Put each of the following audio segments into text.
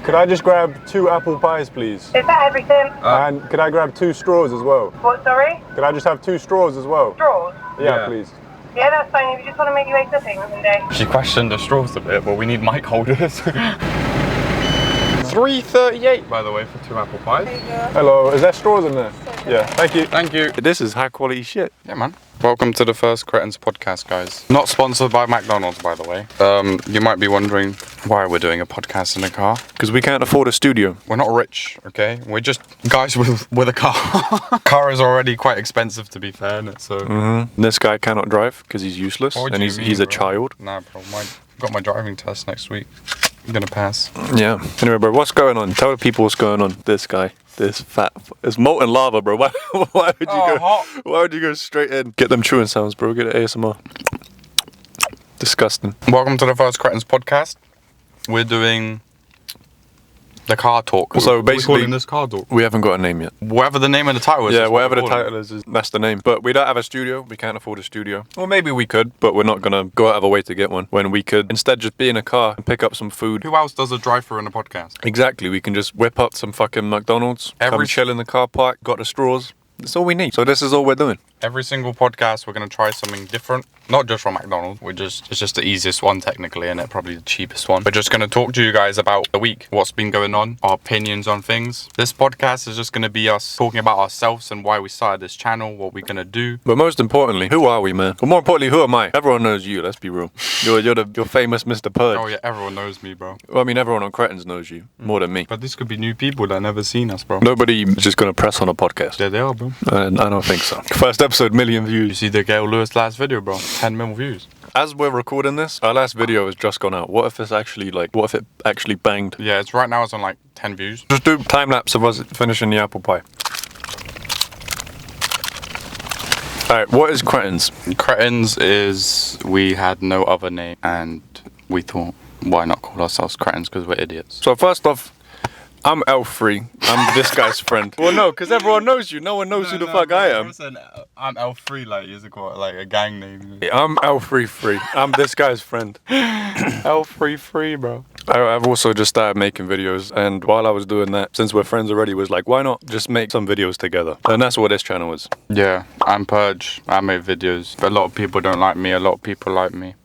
Could I just grab 2 apple pies, please? Is that everything? And could I grab 2 straws as well? What, sorry? Could I just have 2 straws as well? Straws? Yeah, please. Yeah, that's fine. If you just want to make your way to the payment window. She questioned the straws a bit, but we need mic holders. $3.38, by the way, for 2 apple pies. There you go. Hello, is there straws in there? Yeah, thank you. Thank you. This is high quality shit. Yeah, man. Welcome to the first Cretins podcast, guys. Not sponsored by McDonald's, by the way. You might be wondering why we're doing a podcast in a car. Because we can't afford a studio. We're not rich, okay? We're just guys with a car. Car is already quite expensive, to be fair, isn't it? So. This guy cannot drive because he's useless and he's a child. Nah, bro. Got my driving test next week. I'm gonna pass. Yeah. Anyway, bro, what's going on? Tell the people what's going on. This guy, this fat, it's molten lava, bro. Why would you hot. Why would you go straight in? Get them chewing sounds, bro. Get an ASMR. Disgusting. Welcome to the first Cretins podcast. We're doing the car talk. So basically, we're calling this car talk. We haven't got a name yet. Whatever the name of the title is. Yeah, whatever the title is, that's the name. But we don't have a studio. We can't afford a studio. Well, maybe we could, but we're not gonna go out of our way to get one. When we could instead just be in a car and pick up some food. Who else does a drive-through in a podcast? Exactly. We can just whip up some fucking McDonald's, come chill in the car park, got the straws. That's all we need. So this is all we're doing. Every single podcast, we're going to try something different. Not just from McDonald's. It's just the easiest one, technically, and probably the cheapest one. We're just going to talk to you guys about the week, what's been going on, our opinions on things. This podcast is just going to be us talking about ourselves and why we started this channel, what we're going to do. But most importantly, who are we, man? Well, more importantly, who am I? Everyone knows you, let's be real. You're famous Mr. Purge. Oh, yeah, everyone knows me, bro. Well, I mean, everyone on Cretins knows you, more than me. But this could be new people that never seen us, bro. Nobody is just going to press on a podcast. Yeah, they are, bro. I don't think so. First episode, 1 million views. You see the Gail Lewis last video, bro? 10 million views. As we're recording this, our last video has just gone out. What if it actually banged? Yeah, it's right now it's on like 10 views. Just do time lapse of us finishing the apple pie. Alright, what is Cretins? Cretins is, we had no other name and we thought, why not call ourselves Cretins, because we're idiots. So first off, I'm L3. I'm this guy's friend. Well, no, because everyone knows you. No one knows who the fuck I am. I'm L3, like, is it called like a gang name? I'm L33. I'm this guy's friend. L33, bro. I've also just started making videos, and while I was doing that, since we're friends already, was like, why not just make some videos together? And that's what this channel is. Yeah, I'm Purge. I make videos. A lot of people don't like me. A lot of people like me.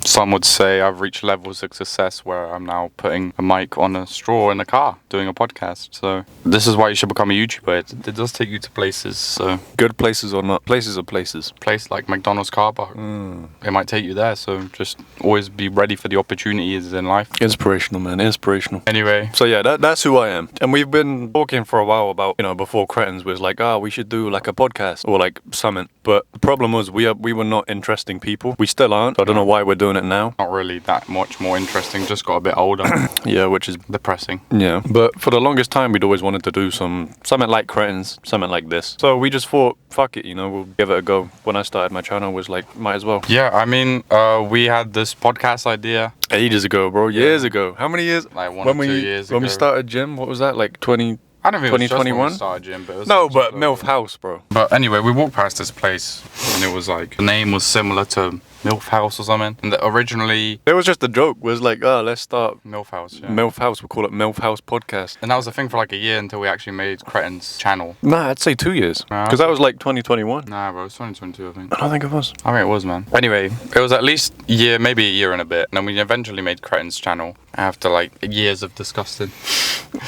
Some would say I've reached levels of success where I'm now putting a mic on a straw in a car, doing a podcast. So this is why you should become a YouTuber. It does take you to places. So good places or not, places are places. Place like McDonald's car park. It might take you there. So just always be ready for the opportunities in life. Inspirational, man. Inspirational. Anyway. So yeah, that's who I am. And we've been talking for a while about, before Cretins was like, we should do like a podcast or like something. But the problem was we were not interesting people. We still aren't. I don't know why we're doing it now. Not really that much more interesting, just got a bit older. Yeah, which is depressing. Yeah, but for the longest time we'd always wanted to do something like Cretins, something like this. So we just thought, fuck it, we'll give it a go. When I started my channel, was like, might as well. Yeah, I mean, we had this podcast idea ages ago, bro. Years ago. How many years? Like 1 or 2 years ago. When we started gym, what was that? Like 20? I don't think 2021? It was just when we started gym, but it was no, but MILF House, bro. But anyway, we walked past this place, and it was like the name was similar to MILF House or something. And originally, it was just a joke. It was like, let's start MILF House. Yeah. MILF House. We'll call it MILF House Podcast. And that was the thing for like a year until we actually made Cretins channel. Nah, I'd say 2 years. Because that was like 2021. Nah, bro, it was 2022, I think. I don't think it was. I think it was, man. Anyway, it was at least a year, maybe a year and a bit. And then we eventually made Cretins channel after like years of disgusting.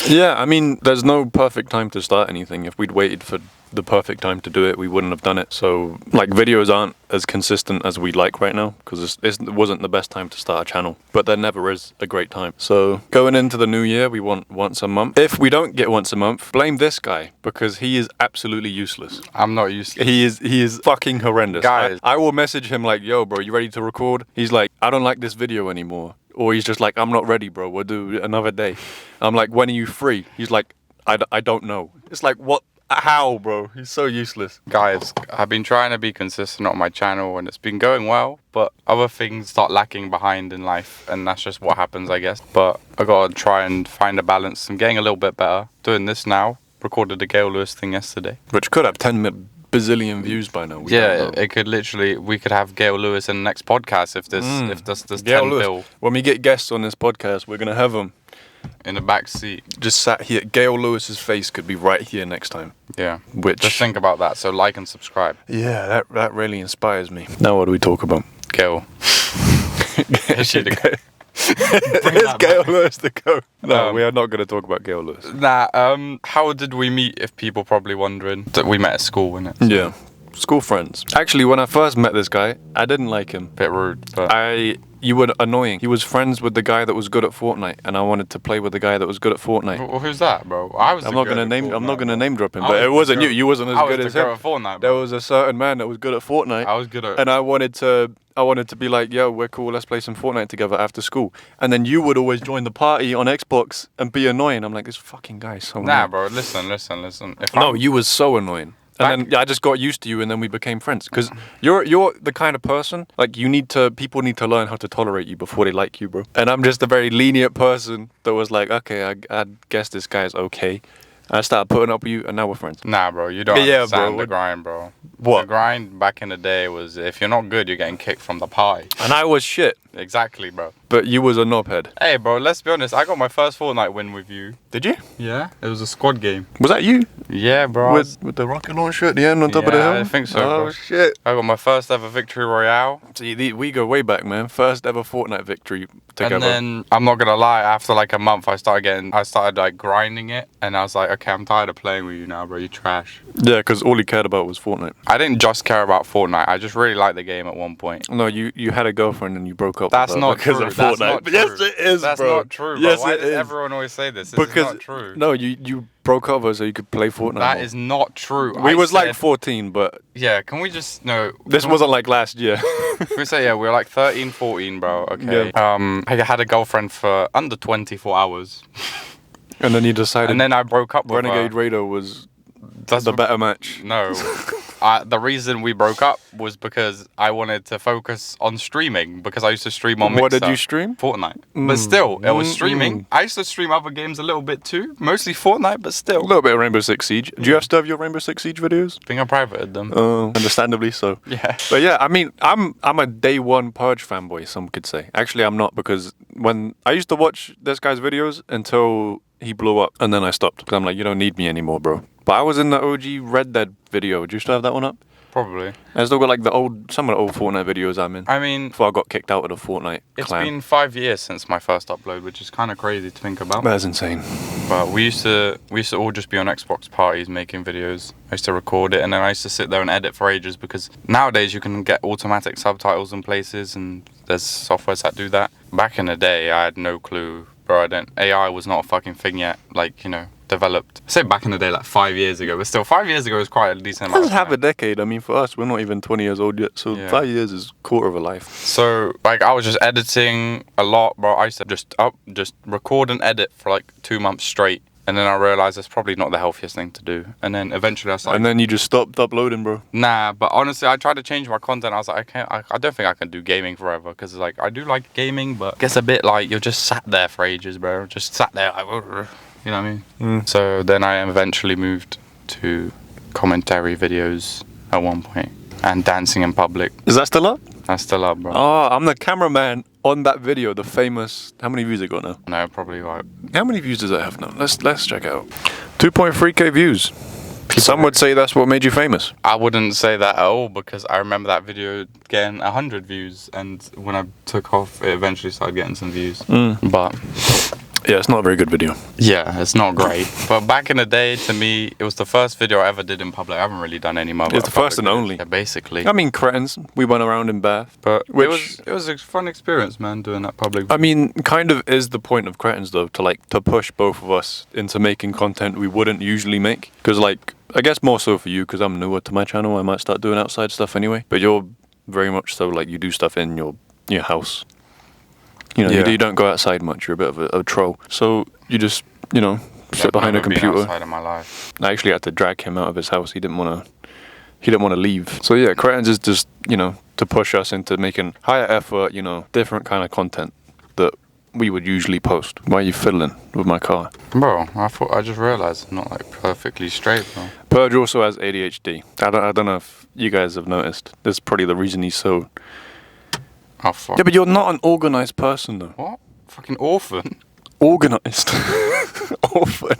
Yeah, I mean, there's no perfect time to start anything. If we'd waited for the perfect time to do it, we wouldn't have done it. So, like, videos aren't as consistent as we'd like right now because it wasn't the best time to start a channel. But there never is a great time. So, going into the new year, we want once a month. If we don't get once a month, blame this guy because he is absolutely useless. I'm not useless. He is fucking horrendous. Guys. I will message him like, yo, bro, you ready to record? He's like, I don't like this video anymore. Or he's just like, I'm not ready, bro. We'll do another day. I'm like, when are you free? He's like, I don't know. It's like, what? How, bro? He's so useless. Guys, I've been trying to be consistent on my channel and it's been going well, but other things start lacking behind in life and that's just what happens, I guess. But I gotta try and find a balance. I'm getting a little bit better. Doing this now. Recorded the Gail Lewis thing yesterday. Which could have 10 bazillion views by now. It could literally, we could have Gail Lewis in the next podcast if this 10 Gail Lewis. bill. When we get guests on this podcast, we're going to have them. in the back seat. Just sat here. Gail Lewis's face could be right here next time. Yeah. Which Just think about that. So like and subscribe. Yeah, that really inspires me. Now what do we talk about? Gail. Is she the Is that Gail back. Lewis the goat? No, Um, we are not going to talk about Gail Lewis. Nah, how did we meet, if people probably wondering? That we met at school, innit? So, Yeah. School friends. Actually, when I first met this guy, I didn't like him. Bit rude, but... You were annoying. He was friends with the guy that was good at Fortnite, and I wanted to play with the guy that was good at Fortnite. Well, who's that, bro? I was I'm the not goat gonna at name. I'm not Fortnite, gonna bro. name drop him, I but was it the wasn't you. goat. You wasn't as I was good the as him. goat at Fortnite, There bro. was a certain man that was good at Fortnite. I was good at... And I wanted to be like, yo, we're cool. Let's play some Fortnite together after school. And then you would always join the party on Xbox and be annoying. I'm like, this fucking guy is so Nah, annoying. bro, listen. If No, I'm- you was so annoying. And then I just got used to you, and then we became friends. Because you're the kind of person, like, people need to learn how to tolerate you before they like you, bro. And I'm just a very lenient person that was like, okay, I guess this guy's okay. I started putting up with you, and now we're friends. Nah, bro, you don't Yeah, understand bro. the grind, bro. What? The grind back in the day was, if you're not good, you're getting kicked from the party. And I was shit, Exactly, bro. but you was a knobhead. Hey, bro, let's be honest. I got my first Fortnite win with you. Did you? Yeah? It was a squad game. Was that you? Yeah, bro. With the rocket launcher at the end on top of the Yeah, hill? I think so, Oh, bro. shit. I got my first ever victory royale. See, we go way back, man. First ever Fortnite victory together. And then, I'm not gonna lie, after like a month, I started like grinding it. And I was like, okay, I'm tired of playing with you now, bro. You trash. Yeah, because all he cared about was Fortnite. I didn't just care about Fortnite. I just really liked the game at one point. No, you had a girlfriend and you broke up That's with her not because true. of That's Fortnite. not But yes, true. it is, That's bro. not true, bro. Yes, Why it does is. everyone always say this? This is not true. No, you broke up with her so you could play Fortnite. That more. is not true. We I was like said- 14, but Yeah, can we just... No. this can we- wasn't like last year. Can we say, yeah, we were like 13, 14, bro, okay? I had a girlfriend for under 24 hours. And then you decided And then I broke up with Renegade her. Raider was That's the better match. No. The reason we broke up was because I wanted to focus on streaming, because I used to stream on Mixer. What did you stream? Fortnite. But still, it was streaming. I used to stream other games a little bit too, mostly Fortnite, but A still. little bit of Rainbow Six Siege. Do you still have your Rainbow Six Siege videos? I think I privated them. Understandably so. Yeah. But yeah, I mean, I'm a day one Purge fanboy, some could say. Actually, I'm not, because when I used to watch this guy's videos until he blew up, and then I stopped because I'm like, you don't need me anymore, bro. But I was in the OG Red Dead video. Do you still have that one up? Probably. I still got like some of the old Fortnite videos I'm in. I mean, Before I got kicked out of the Fortnite it's clan. been 5 years since my first upload, which is kind of crazy to think about. That's insane. But we used to all just be on Xbox parties making videos. I used to record it, and then I used to sit there and edit for ages, because nowadays you can get automatic subtitles in places, and there's softwares that do that. Back in the day, I had no clue, bro. AI was not a fucking thing yet. Like, you know, developed. I say back in the day, like 5 years ago, but still 5 years ago is quite a decent amount. That's of half time. a decade. I mean, for us, we're not even 20 years old yet. So Yeah. 5 years is quarter of a life. So, like, I was just editing a lot, bro. I used to just record and edit for like 2 months straight. And then I realized that's probably not the healthiest thing to do. And then eventually I started... And then you just stopped uploading, bro. Nah, but honestly, I tried to change my content. I was like, I don't think I can do gaming forever. Because, like, I do like gaming, but it gets a bit like you're just sat there for ages, bro. Just sat there, like, you know what I mean? So then I eventually moved to commentary videos at one point. And dancing in public. Is that still up? That's still up, bro. Oh, I'm the cameraman on that video, the famous... How many views it got now? No, probably like... How many views does it have now? Let's check out. 2.3k views. Some would say that's what made you famous. I wouldn't say that at all, because I remember that video getting 100 views, and when I took off, it eventually started getting some views. But Yeah, it's not a very good video. yeah, it's not great. But back in the day, to me, it was the first video I ever did in public. I haven't really done any more. It's the first and public videos. only. Yeah, basically. I mean, Cretins. We went around in Bath. But Which- it was a fun experience, man, doing that public. I mean, kind of is the point of Cretins, though, to push both of us into making content we wouldn't usually make. Because, like, I guess more so for you, because I'm newer to my channel. I might start doing outside stuff anyway. But you're very much so, like, you do stuff in your house. You know, Yeah. you don't go outside much. You're a bit of a troll. So you just, you know, sit I've behind a never been computer. outside in my life. I actually had to drag him out of his house. He didn't want to leave. So yeah, Cretins is just, you know, to push us into making higher effort, you know, different kind of content that we would usually post. Why are you fiddling with my car? Bro, I just realized I'm not like perfectly straight, bro. Purge also has ADHD. I don't know if you guys have noticed. That's probably the reason he's so... Oh, fuck. Yeah, but you're not an organized person, though. What? Fucking orphan? Organized. Orphan.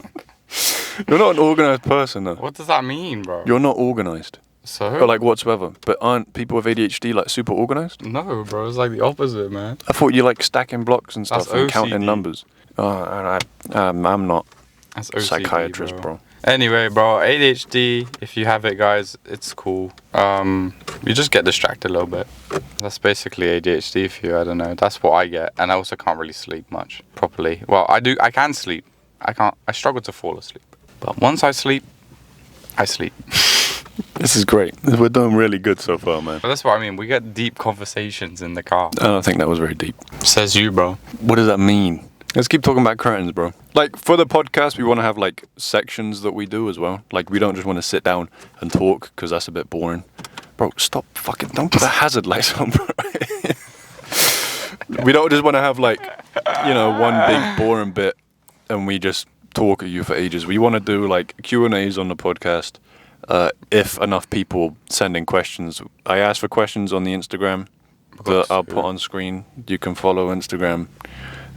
You're not an organized person, though. What does that mean, bro? You're not organized. So? Or like whatsoever. But aren't people with ADHD like super organized? No, bro. It's like the opposite, man. I thought you like stacking blocks and stuff That's and OCD. counting numbers. I'm not That's a psychiatrist, bro. Anyway, bro, ADHD, if you have it, guys, it's cool. You just get distracted a little bit. That's basically ADHD for you, I don't know. That's what I get. And I also can't really sleep much properly. Well, I can sleep. I struggle to fall asleep. But once I sleep, I sleep. This is great. We're doing really good so far, man. But that's what I mean. We get deep conversations in the car. I don't think that was very deep. Says you, bro. What does that mean? Let's keep talking about Cretins, bro. Like, for the podcast, we want to have, like, sections that we do as well. Like, we don't just want to sit down and talk, because that's a bit boring. Bro, stop fucking... Don't put the hazard lights on, bro. We don't just want to have, like, you know, one big boring bit, and we just talk at you for ages. We want to do, like, Q&As on the podcast, if enough people send in questions. I asked for questions on the Instagram that I'll put on screen. You can follow Instagram.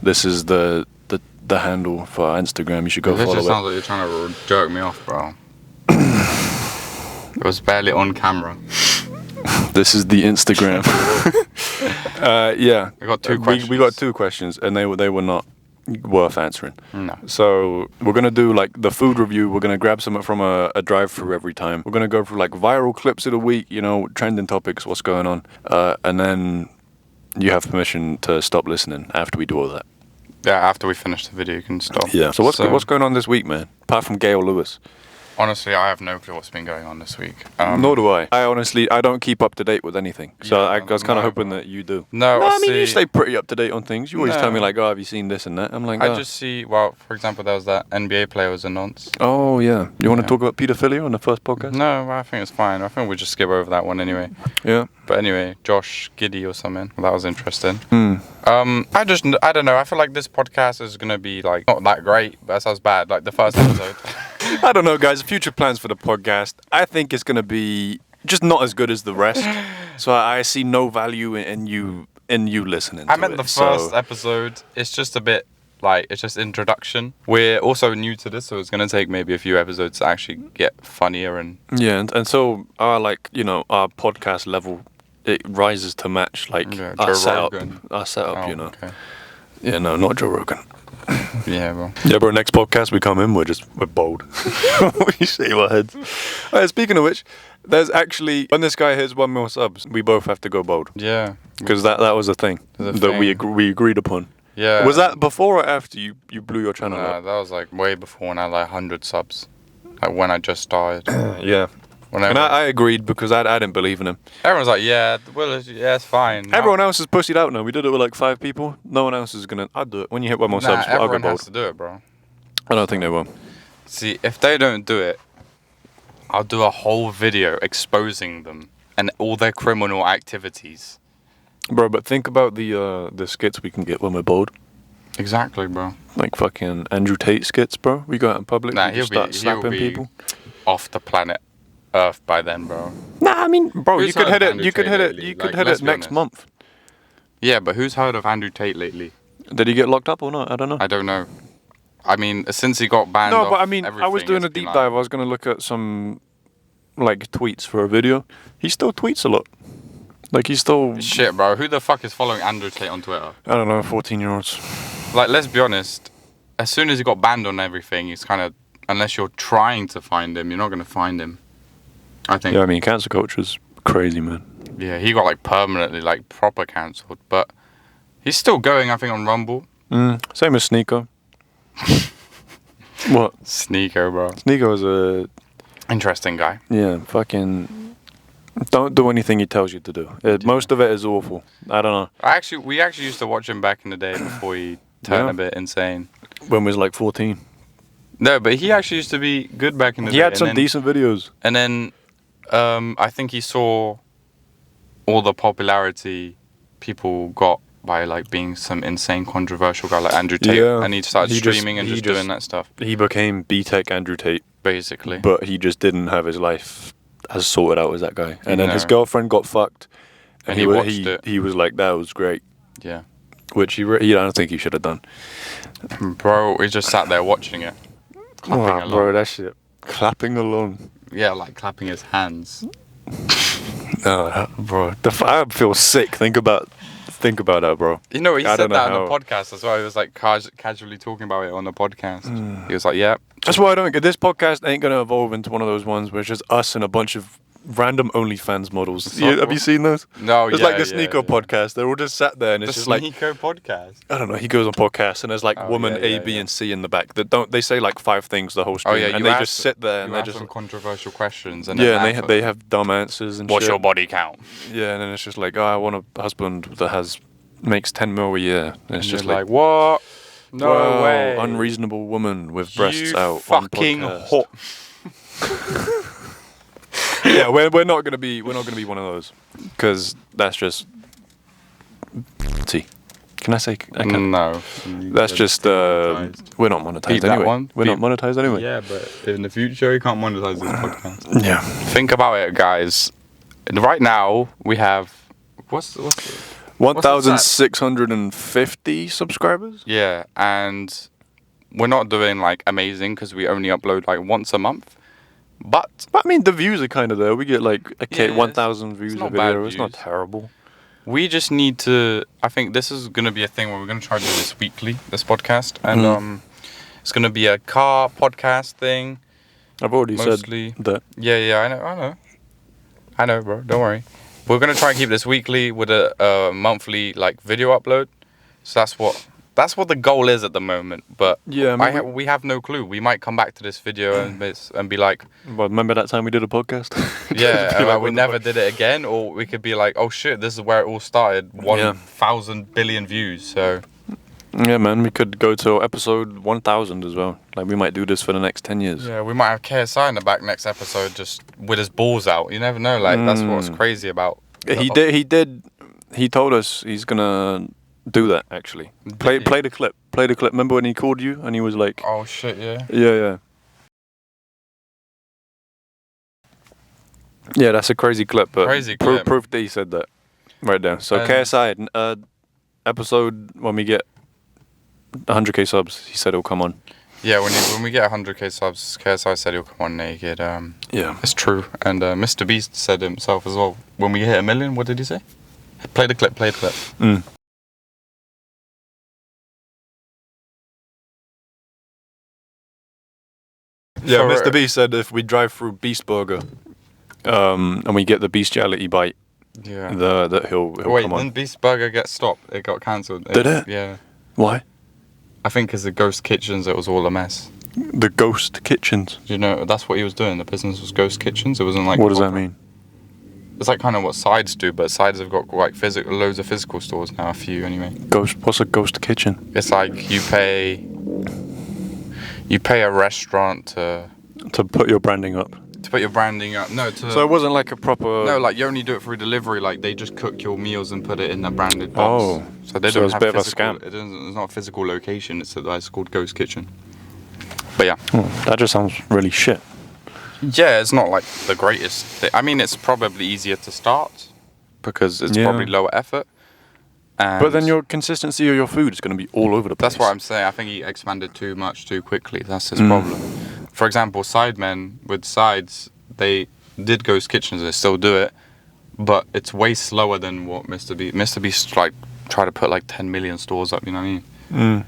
This is the handle for our Instagram. You should go follow it. It just sounds like you're trying to jerk me off, bro. It was barely on camera. This is the Instagram. Yeah. We got two questions. We got two questions, and they were not worth answering. No. So we're gonna do like the food review. We're gonna grab something from a drive-through every time. We're gonna go through like viral clips of the week. You know, trending topics, what's going on, and then you have permission to stop listening after we do all that. Yeah, after we finish the video, you can stop. Yeah. So what's going on this week, man? Apart from Gail Lewis. Honestly, I have no clue what's been going on this week. Nor do I. I don't keep up to date with anything. So Yeah, I was kind of no, hoping bro. that you do. No, I mean, see, you stay pretty up to date on things. You always tell me No. like, oh, have you seen this and that? I'm like, I oh. just see, well, for example, there was that NBA player was a nonce. Oh yeah. You want to Yeah. talk about pedophilia on the first podcast? No, I think it's fine. I think we'll just skip over that one anyway. Yeah. But anyway, Josh Giddey or something. That was interesting. Hmm. I don't know. I feel like this podcast is going to be like, not that great, but that sounds bad. Like the first episode. I don't know, guys. Future plans for the podcast. I think it's gonna be just not as good as the rest. So I see no value in you listening. I to meant it. the first episode. It's just a bit like, it's just introduction. We're also new to this, so it's going to take maybe a few episodes to actually get funnier and... Yeah, and so our our podcast level, it rises to match like Yeah, our Joe setup. Rogan. Our setup, Oh, you know. okay. Yeah, no, not Joe Rogan. Yeah, bro. Yeah, bro. Next podcast we come in, we're bold. We shave our heads. Speaking of which, there's actually when this guy hits 1 million subs, we both have to go bold Yeah. because that was a thing There's a that we thing. agreed upon. Yeah. Was that before or after you blew your channel Nah, up? that was like way before when I had like 100 subs. Like when I just started. Yeah. Whenever, And I agreed because I didn't believe in him. everyone's like, yeah, well, it's fine. Now- Everyone else is pussied out now. We did it with like 5 people. No one else is gonna. I'll do it when you hit 1 million Nah, subs. I'll go everyone bold. has to do it, bro. I don't think they will. See, if they don't do it, I'll do a whole video exposing them and all their criminal activities. Bro, but think about the skits we can get when we're bold. Exactly, bro. Like fucking Andrew Tate skits, bro. We go out in public. Nah, we he'll just start be slapping people. off the planet Earth by then, bro. Nah, I mean, bro, Who's you could heard hit of it. Andrew You could Tate hit it. lately? You could Like, hit let's it be next honest. month. Yeah, but who's heard of Andrew Tate lately? Did he get locked up or not? I don't know. I don't know. I mean, since he got banned No, off but I mean, I was everything, doing a it's been deep like- dive. I was gonna look at some like tweets for a video. He still tweets a lot. Like he's still. Shit, bro. Who the fuck is following Andrew Tate on Twitter? I don't know, 14-year-olds. Like, let's be honest. As soon as he got banned on everything, he's kind of... Unless you're trying to find him, you're not going to find him. I think. Yeah, I mean, cancel culture's crazy, man. Yeah, he got, like, permanently, like, proper cancelled. But he's still going, I think, on Rumble. Same as Sneeko. What? Sneeko, bro. Sneeko is a Interesting guy. fucking. Don't do anything he tells you to do. Most of it is awful. I don't know. We actually used to watch him back in the day before he turned Yeah. a bit insane. When we was like 14. No, but he actually used to be good back in the day. He had and some then- decent videos. And then I think he saw all the popularity people got by like being some insane controversial guy like Andrew Tate. Yeah. And he started He just- streaming and he just just- doing that stuff, He became B-Tech Andrew Tate, basically. but he just didn't have his life as sorted out as that guy. And then his No. girlfriend got fucked. And he wa- watched it. He was like, that was great. Yeah. which I don't think he should have done. Bro, he just sat there watching it. Clapping along. Bro, that shit. Clapping along. Yeah, like clapping his hands. Bro, I feel sick. Think about that, bro. You know, he I said don't that know on the podcast as well. He was like casually talking about it on the podcast. He was like, yeah. That's why I don't get this podcast ain't gonna evolve into one of those ones where it's just us and a bunch of random OnlyFans models. Have you seen those? No, it's yeah, like the Sneeko podcast. They're all just sat there and it's the just like Sneeko podcast. I don't know. He goes on podcasts and there's like woman A, B, and C in the back that don't. They say like 5 things the whole stream, and they just sit there and they just some controversial questions. And and they have dumb answers and what's shit. your body count? Yeah, and then it's just like, I want a husband that makes 10 mil a year. And it's just like what? No way. Unreasonable woman with breasts out. Fucking on hot. Yeah, we're not gonna be one of those because that's just. Can I say? I can't. No. That's just we're not monetized anyway. We're not monetized anyway. Yeah, but in the future you can't monetize this podcast. Yeah. Think about it, guys. Right now we have what's 1,650 subscribers. Yeah, and we're not doing like amazing because we only upload like once a month. But I mean, the views are kind of there. We get like 1,000 views a video. Views. It's not terrible. We just need to. I think this is gonna be a thing where we're gonna try to do this weekly, this podcast, and it's gonna be a car podcast thing. I've already mostly said that. Yeah, I know, bro. Don't worry. We're gonna try and keep this weekly with a monthly like video upload. So that's what the goal is at the moment. But yeah, we have no clue. We might come back to this video and be like, well, remember that time we did a podcast? Yeah, like we never did it again, or we could be like, oh shit, this is where it all started. 1,000 billion views. So yeah, man, we could go to episode 1,000 as well. Like we might do this for the next 10 years. Yeah, we might have KSI in the back next episode, just with his balls out. You never know. Like that's what's crazy about. He told us he's gonna do that actually. Play the clip. Remember when he called you and he was like, oh shit, yeah. Yeah. Yeah, that's a crazy clip, but proof that he said that right there. So KSI, episode when we get 100k subs, he said he'll come on. Yeah, when we get 100k subs, KSI said he'll come on naked. Yeah, it's true. And Mr. Beast said himself as well. When we hit 1 million, what did he say? Play the clip. Yeah, Mr. Beast said if we drive through Beast Burger, and we get the bestiality bite, that he'll come on. Wait, then Beast Burger get stopped. It got cancelled. Did it? Yeah. Why? I think because the Ghost Kitchens, it was all a mess. The Ghost Kitchens? You know, that's what he was doing. The business was Ghost Kitchens. It wasn't like... What does that mean? It's like kind of what Sides do, but Sides have got like loads of physical stores now, a few anyway. What's a Ghost Kitchen? It's like you pay a restaurant to put your branding up. To put your branding up. No, so it wasn't like a proper... No, like you only do it through delivery. Like they just cook your meals and put it in a branded box. Oh, so they don't have a bit physical, of a scam. It's not a physical location. It's called Ghost Kitchen. But yeah. That just sounds really shit. Yeah, it's not like the greatest thing. I mean, it's probably easier to start because it's probably lower effort. But then your consistency of your food is going to be all over the place. That's what I'm saying. I think he expanded too much too quickly. That's his problem. For example, Sidemen with Sides, they did Ghost Kitchens. They still do it, but it's way slower than what Mr. Beast like try to put like 10 million stores up. You know what I mean?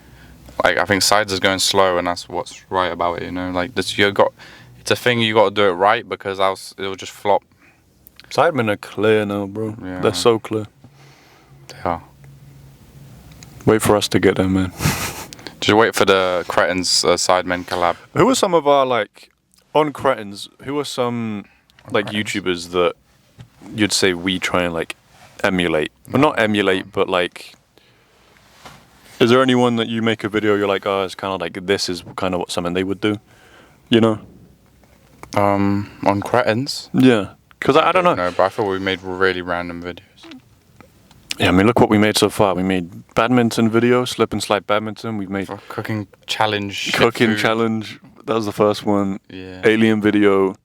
Like I think Sides is going slow, and that's what's right about it. You know, like this it's a thing you got to do it right because else it'll just flop. Sidemen are clear now, bro. Yeah. They're so clear. They are. Wait for us to get there, man. Just wait for the Cretins Sidemen collab. Who are some of our on Cretins? Who are some YouTubers that you'd say we try and emulate? Well, not emulate, but is there anyone that you make a video you're like, oh, it's kind of like this is kind of what something they would do, you know? On Cretins? Yeah, because I don't know. No, but I thought we made really random videos. Yeah, I mean, look what we made so far. We made badminton video, slip and slide badminton. We've made cooking challenge. Challenge. That was the first one. Yeah. Alien video.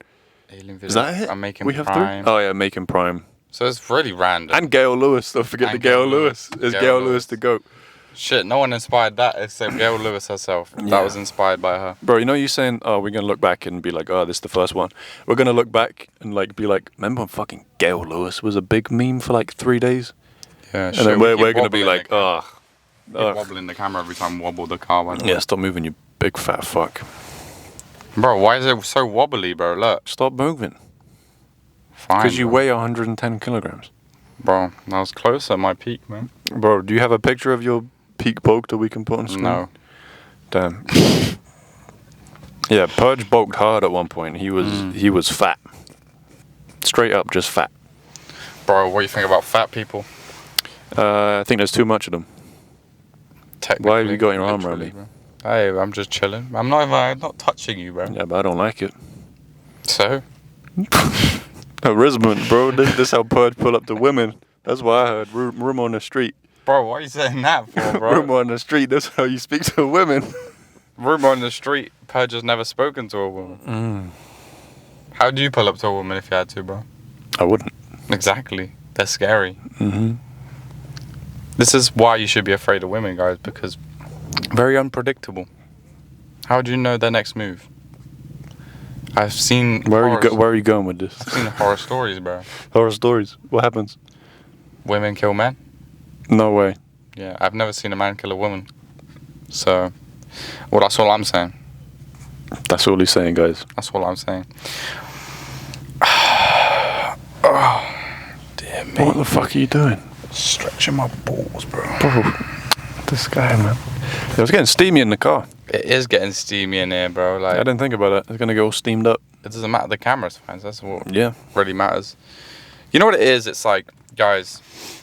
Is that it? I'm making we have Prime. 3? Oh yeah, making Prime. So it's really random. And Gail Lewis. Don't forget And the Gail Gail Lewis. Lewis. Is Gail Gail Lewis. Lewis the GOAT? Shit, no one inspired that except Gail Lewis herself. Yeah. That was inspired by her. Bro, you know you saying, oh, we're going to look back and be like, oh, this is the first one. We're going to look back and like be like, remember when fucking Gail Lewis was a big meme for like 3 days? Yeah, And then we're going to be like, oh. Keep wobbling the camera every time we wobble the car. By the way. Yeah, stop moving, you big fat fuck. Bro, why is it so wobbly, bro? Look. Stop moving. Fine. Because you bro. weigh 110 kilograms. Bro, I was close at my peak, man. Bro, do you have a picture of your peak bulk that we can put on screen? No. Damn. Yeah, Purge bulked hard at one point. He was fat. Straight up, just fat. Bro, what do you think about fat people? I think there's too much of them. Why have you got your arm around me? Bro. Hey, I'm just chilling. I'm not touching you, bro. Yeah, but I don't like it. So? Harassment, bro. This how Purge pull up to women. That's what I heard. Rumor on the street. Bro, why are you saying that for, bro? Rumor on the street. That's how you speak to women. Rumor on the street. Purge has never spoken to a woman. How do you pull up to a woman if you had to, bro? I wouldn't. Exactly. They're scary. Mm-hmm. This is why you should be afraid of women, guys, because very unpredictable. How do you know their next move? I've seen Where are you going with this? I've seen horror stories, bro. Horror stories. What happens? Women kill men. No way. Yeah, I've never seen a man kill a woman. So, well, that's all I'm saying. That's all he's saying, guys. That's all I'm saying. Oh, dear me. What the fuck are you doing? Stretching my balls, bro. Bro, this guy, man. It was getting steamy in the car. It is getting steamy in here, bro. Like, I didn't think about it. It's gonna get all steamed up. it doesn't matter. The camera's fine. So that's what Yeah. really matters. You know what it is? It's like, guys,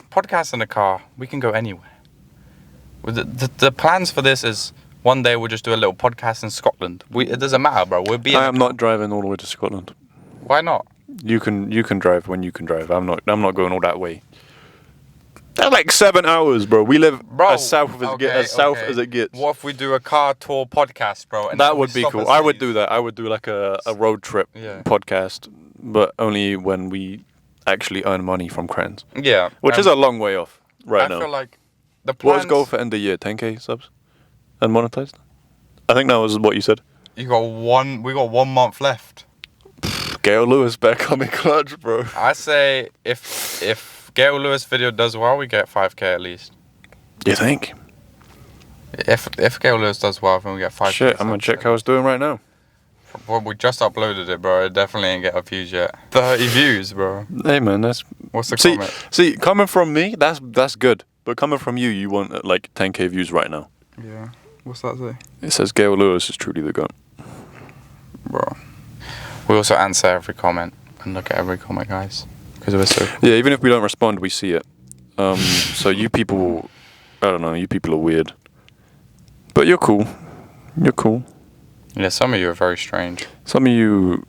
podcast in the car, we can go anywhere. The plans for this is one day we'll just do a little podcast in Scotland. It doesn't matter, bro. We'll be. I am not driving all the way to Scotland. Why not? You can drive when you can drive. I'm not going all that way. That's like 7 hours, bro. We live as south as it gets. What if we do a car tour podcast, bro? And That then we would be stop cool. at I would cities? do that. I would do like a road trip podcast, but only when we actually earn money from Cretins. Yeah. Which is a long way off right now. I feel like the What plans... was goal for end of year? 10k subs? Unmonetized? I think that was what you said. We got 1 month left. Gail Lewis better come in clutch, bro. I say if Gail Lewis video does well, we get 5k at least. You think? If Gail Lewis does well, then we get 5k. Shit, I'm gonna check how it's doing right now. Well, we just uploaded it, bro. It definitely ain't get a views yet. 30 views, bro. Hey man, that's What's the comment? See, coming from me, that's good. But coming from you, you want like 10k views right now. Yeah. What's that say? It says Gail Lewis is truly the GOAT. Bro. We also answer every comment and look at every comment, guys. Because we're so... Yeah, even if we don't respond, we see it. So you people, I don't know, you people are weird. But you're cool. You're cool. Yeah, some of you are very strange. Some of you,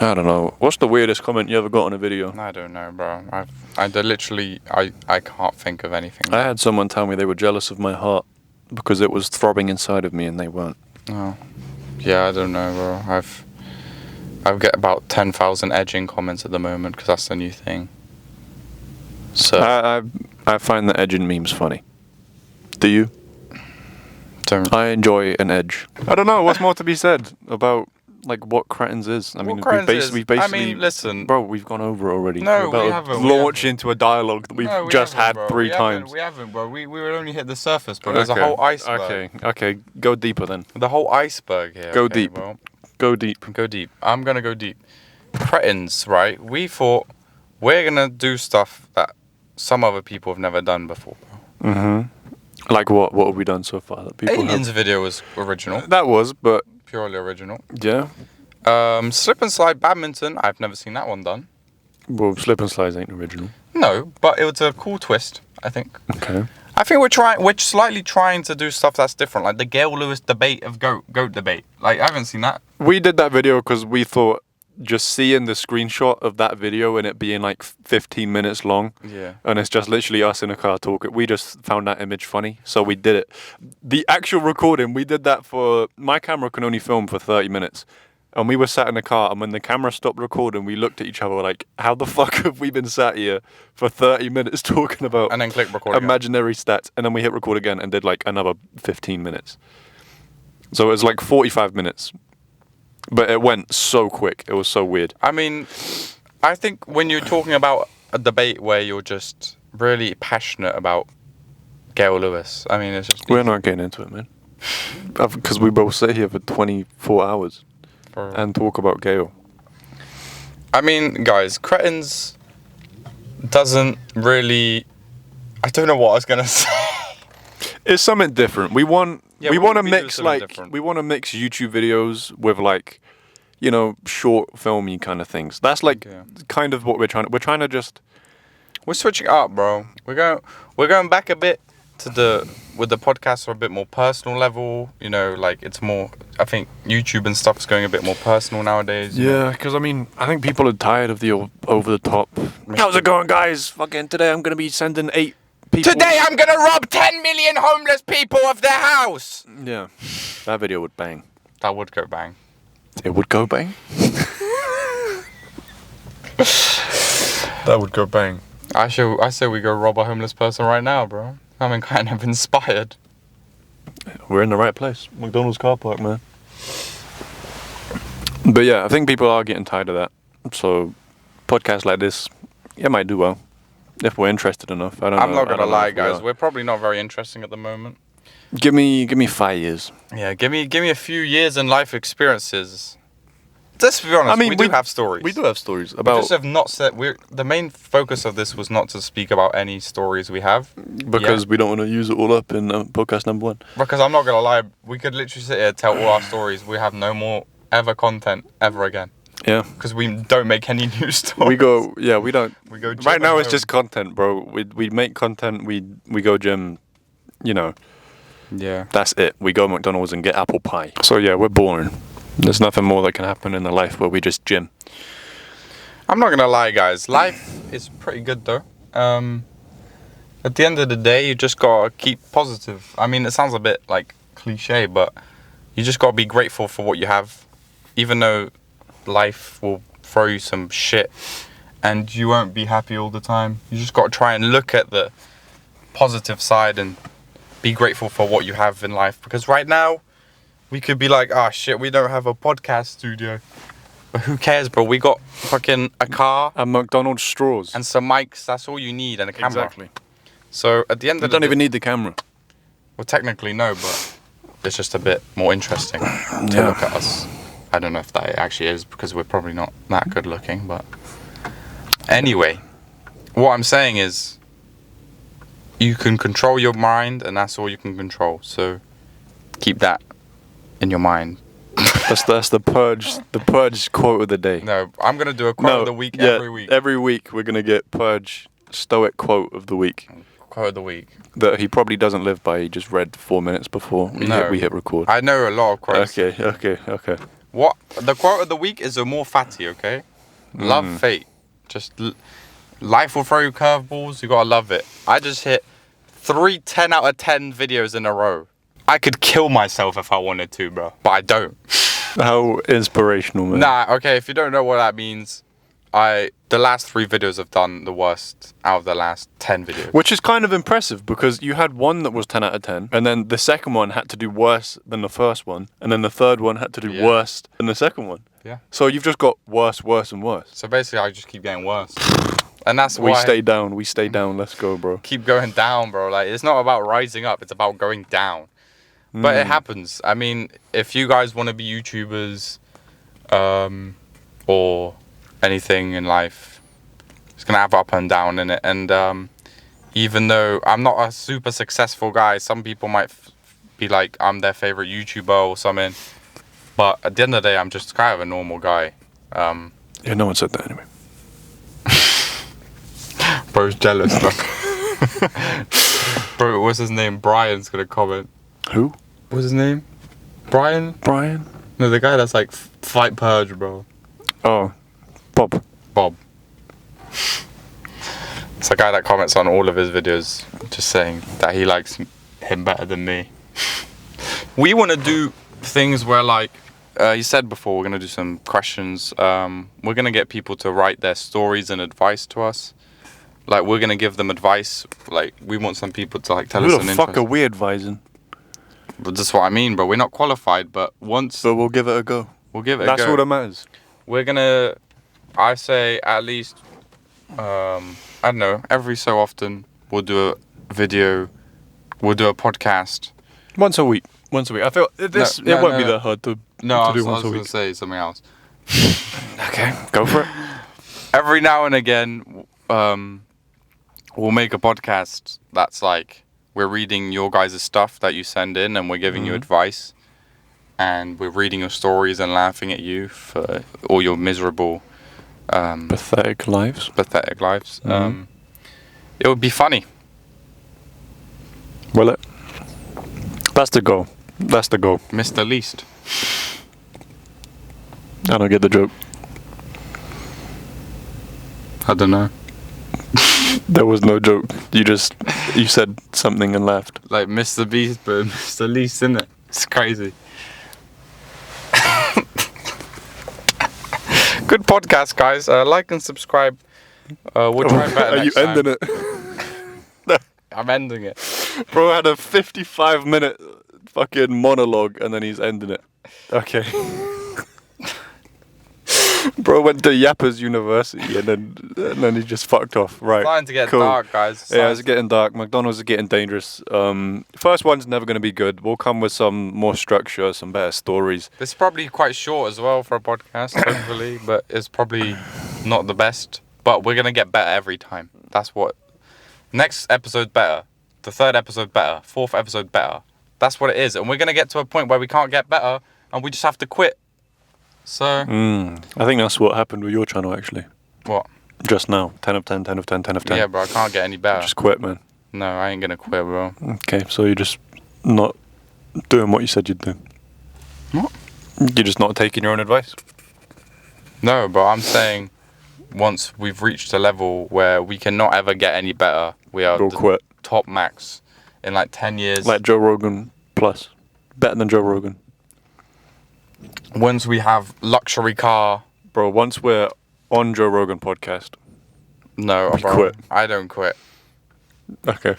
I don't know. What's the weirdest comment you ever got on a video? I don't know, bro. I can't think of anything. I had someone tell me they were jealous of my heart because it was throbbing inside of me and they weren't. Oh. Yeah, I don't know, bro. I've got about 10,000 edging comments at the moment because that's the new thing. So I find the edging memes funny. Do you? don't. I enjoy an edge. I don't know. What's more to be said about like what Cretins is? I mean, Cretins is? we basically. I mean, listen, bro, we've gone over it already. No, We're we about to haven't, launch into a dialogue that we've just had bro. 3 times. We haven't, bro. We would only hit the surface, bro. There's a whole iceberg. Okay. Go deeper then. The whole iceberg here. Go okay, deep. Bro. Go deep. Go deep. I'm gonna go deep. Cretins, right? We thought we're gonna do stuff that some other people have never done before, bro. Mm-hmm. Like what? What have we done so far that people Aliens have? video was original. That was, but Purely original. yeah. Slip and slide badminton. I've never seen that one done. Well, slip and slides ain't original. No, but it was a cool twist, I think. Okay. I think we're slightly trying to do stuff that's different, like the Gail Lewis debate of goat debate. Like, I haven't seen that. We did that video because we thought just seeing the screenshot of that video and it being like 15 minutes long, Yeah. and it's just literally us in a car talking. We just found that image funny, so we did it. The actual recording, we did that for... My camera can only film for 30 minutes, And we were sat in the car, and when the camera stopped recording, we looked at each other like, how the fuck have we been sat here for 30 minutes talking about And then click record again. imaginary stats? And then we hit record again and did like another 15 minutes. So it was like 45 minutes. But it went so quick. It was so weird. I mean, I think when you're talking about a debate where you're just really passionate about Gail Lewis, I mean, it's just... We're not getting into it, man. Because we both sit here for 24 hours and talk about Gail. I mean, guys, Cretins doesn't really... I don't know what I was going to say. It's something different. We want we to wanna do mix something like different. we want to mix YouTube videos with like, you know, short filmy kind of things. That's like kind of what we're trying to just... We're switching up, bro. We're going back a bit to with the podcast are a bit more personal level. You know, like it's more. I think YouTube and stuff is going a bit more personal nowadays. Yeah, because I mean, I think people are tired of the over the top. How's it going, guys? Fucking today, I'm gonna be sending 8 people. Today I'm gonna rob 10 million homeless people of their house. Yeah, that video would bang. That would go bang. It would go bang. That would go bang. I say we go rob a homeless person right now, bro. I'm kind of inspired. We're in the right place. McDonald's car park, man. But yeah, I think people are getting tired of that. So podcasts like this, it might do well if we're interested enough. I don't know. I'm not I gonna don't know lie, if we guys. are. We're probably not very interesting at the moment. Give me 5 years. Yeah, give me a few years and life experiences. Let's be honest. I mean, we do have stories. We do have stories We about just have not said. The main focus of this was not to speak about any stories we have, because we don't want to use it all up in podcast number 1. because I'm not gonna lie, we could literally sit here and tell all our stories. We have no more ever content ever again Yeah. because we don't make any new stories. We go. Yeah, we don't. We go. Gym Right now, and it's home. just content, bro. We make content. We go gym. You know, Yeah. that's it. We go McDonald's and get apple pie. So yeah, we're boring. There's nothing more that can happen in the life where we just gym. I'm not gonna lie, guys. Life is pretty good though. At the end of the day, you just gotta keep positive. I mean, it sounds a bit like cliche, but you just gotta be grateful for what you have, even though life will throw you some shit and you won't be happy all the time. You just gotta try and look at the positive side and be grateful for what you have in life. Because right now, we could be like, ah, shit, we don't have a podcast studio. But who cares, bro? We got fucking a car And McDonald's straws. and some mics. That's all you need, and a camera. Exactly. So at the end You of the don't day, even need the camera. well, technically no, but it's just a bit more interesting to Yeah. look at us. I don't know if that actually is because we're probably not that good looking, but anyway, what I'm saying is you can control your mind, and that's all you can control. So keep that in your mind. That's the purge quote of the day. No, I'm gonna do a quote of the week every week. Every week we're gonna get Purge stoic quote of the week Quote of the week. that he probably doesn't live by. He just read 4 minutes before we hit record. I know a lot of quotes. Okay. What the quote of the week is a more fatty, okay? Love fate. Just life will throw you curveballs. You gotta love it. I just hit 3 10 out of 10 videos in a row. I could kill myself if I wanted to, bro, but I don't. How inspirational, man. Nah, okay. If you don't know what that means, the last 3 videos have done the worst out of the last 10 videos. Which is kind of impressive because you had one that was 10 out of 10, and then the second one had to do worse than the first one, and then the third one had to do worse than the second one. Yeah. So you've just got worse, and worse. So basically, I just keep getting worse, and that's why We stay down. Let's go, bro. keep going down, bro. Like, it's not about rising up; it's about going down. But it happens. I mean, if you guys want to be YouTubers, or anything in life, it's gonna have up and down in it. And even though I'm not a super successful guy, some people might be like I'm their favorite YouTuber or something. But at the end of the day, I'm just kind of a normal guy. Yeah, no one said that anyway. Bro's jealous, though. Bro, what's his name? Brian's gonna comment. Who? What's his name? Brian? Brian? No, the guy that's like fight Purge, bro. Oh, Bob. It's a guy that comments on all of his videos, just saying that he likes him better than me. We want to do things where, like, You said before we're gonna do some questions. We're gonna get people to write their stories and advice to us. Like we're gonna give them advice. Like we want some people to like tell us Who an the fuck interest. are we advising? But that's what I mean, bro. We're not qualified, but once So we'll give it a go. we'll give it That's a go. all that matters. We're gonna, I say at least, I don't know, every so often we'll do a video, we'll do a podcast. Once a week. Once a week. I feel it won't be that hard to No, I do was once a gonna week. say something else. Okay, go for it. Every now and again, we'll make a podcast that's like we're reading your guys' stuff that you send in, and we're giving you advice, and we're reading your stories and laughing at you for all your miserable, Pathetic lives. pathetic lives. It would be funny. Will it? That's the goal. That's the goal. Mr. Least. I don't get the joke. I don't know. There was no joke. You said something and laughed. Like Mr. Beast, but Mr. Least, isn't it? It's crazy. Good podcast, guys. Like and subscribe. We'll try better Are you next time. ending it? I'm ending it. Bro had a 55-minute fucking monologue and then he's ending it. Okay. Bro went to Yappers University and then he just fucked off. Right. Starting to get cool. dark, guys. Yeah, it's getting dark. McDonald's is getting dangerous. First one's never going to be good. We'll come with some more structure, some better stories. It's probably quite short as well for a podcast, hopefully, but it's probably not the best. But we're gonna get better every time. That's what. Next episode better. The third episode better. Fourth episode better. That's what it is. And we're gonna get to a point where we can't get better, and we just have to quit. So. I think that's what happened with your channel actually. What? Just now. 10 of 10, 10 of 10, 10 of 10. Yeah, bro. I can't get any better. Just quit, man. No, I ain't gonna quit, bro. Okay, so you're just not doing what you said you'd do. What? You're just not taking your own advice. No, bro. I'm saying. Once we've reached a level where we cannot ever get any better, we are We'll the quit. top max in like 10 years. Like Joe Rogan plus. Better than Joe Rogan. Once we have luxury car. Bro, once we're on Joe Rogan podcast. No, We bro. quit. I don't quit. Okay.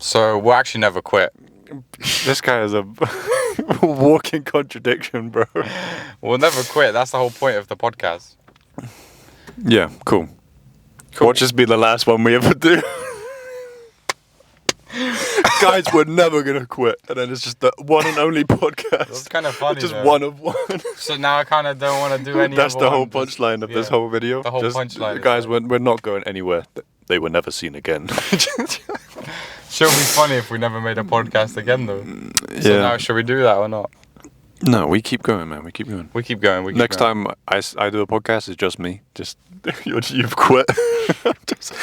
So we'll actually never quit. This guy is a walking contradiction, bro. We'll never quit. That's the whole point of the podcast. Yeah, cool. Cool. Watch this be the last one we ever do. Guys, we're never gonna quit. And then it's just the one and only podcast. That's kind of funny. Just though. one of one. So now I kind of don't want to do any. That's other the whole one, just- punchline of this yeah. whole video. The whole Just, punchline is guys, like- we're not going anywhere. They were never seen again. Sure, be funny if we never made a podcast again, though. So now, should we do that or not? No, we keep going, man. We keep going. We keep going. We keep Next going. time I do a podcast, it's just me. Just you've quit. Just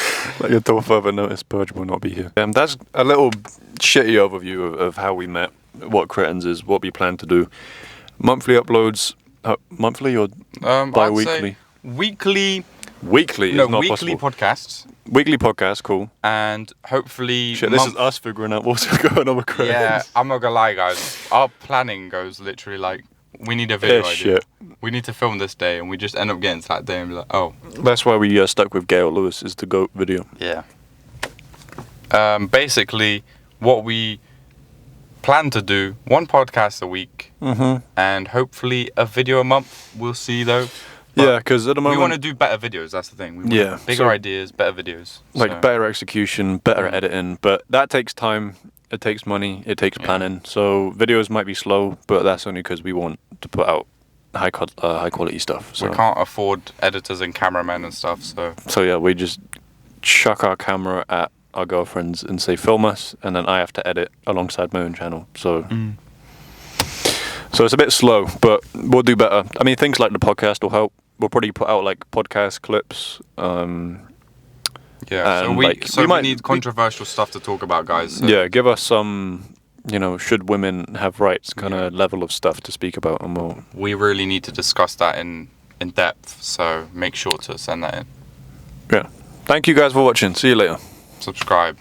like until further notice, Purge will not be here. That's a little shitty overview of how we met, what Cretins is, what we plan to do. Monthly uploads, monthly or I'd bi-weekly? say weekly. Weekly No, is not weekly possible. podcasts, Weekly podcast, cool. and hopefully. Shit, this is us figuring out what's going on with Cretins. Yeah, I'm not gonna lie, guys. Our planning goes literally like we need a video idea. Shit. We need to film this day, and we just end up getting to that day and be like, oh. That's why we stuck with Gail Lewis is the GOAT video. Yeah. Basically, what we plan to do, one podcast a week, and hopefully a video a month. We'll see though. But Yeah, because at the we moment, want to do better videos. That's the thing. We want Yeah, bigger so- ideas, better videos. like So, better execution, better editing, but that takes time. It takes money. It takes planning. So videos might be slow, but that's only because we want to put out high quality stuff. So we can't afford editors and cameramen and stuff. So yeah, we just chuck our camera at our girlfriends and say film us, and then I have to edit alongside my own channel. So. So it's a bit slow, but we'll do better. I mean, things like the podcast will help. We'll probably put out like podcast clips. yeah. So And, we like, so we we might- need controversial stuff to talk about, guys. So Yeah, give us some, should women have rights kind of level of stuff to speak about, and we'll. we really need to discuss that in depth. So make sure to send that in. Yeah. Thank you guys for watching. See you later. Subscribe.